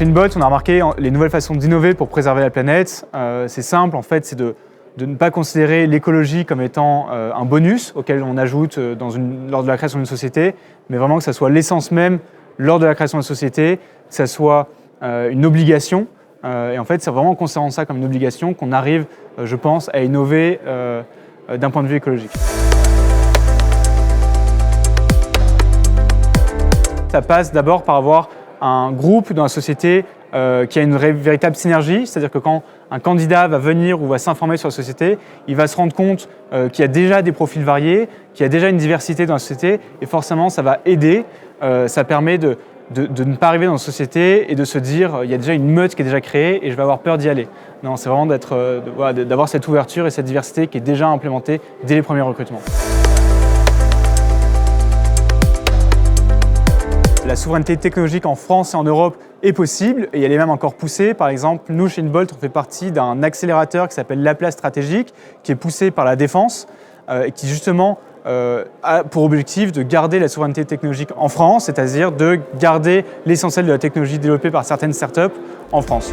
Chez Inbolt, on a remarqué les nouvelles façons d'innover pour préserver la planète. C'est simple, en fait, c'est de ne pas considérer l'écologie comme étant un bonus auquel on ajoute lors de la création d'une société, mais vraiment que ça soit l'essence même lors de la création d'une société, que ça soit une obligation. Et en fait, c'est vraiment en considérant ça comme une obligation qu'on arrive, je pense, à innover d'un point de vue écologique. Ça passe d'abord par avoir un groupe dans la société qui a une véritable synergie, c'est-à-dire que quand un candidat va venir ou va s'informer sur la société, il va se rendre compte qu'il y a déjà des profils variés, qu'il y a déjà une diversité dans la société, et forcément ça va aider, ça permet de ne pas arriver dans une société et de se dire il y a déjà une meute qui est déjà créée et je vais avoir peur d'y aller. Non, c'est vraiment d'avoir cette ouverture et cette diversité qui est déjà implémentée dès les premiers recrutements. La souveraineté technologique en France et en Europe est possible et elle est même encore poussée. Par exemple, nous, chez Inbolt, on fait partie d'un accélérateur qui s'appelle l'Atlas Stratégique, qui est poussé par la défense et qui justement a pour objectif de garder la souveraineté technologique en France, c'est-à-dire de garder l'essentiel de la technologie développée par certaines startups en France.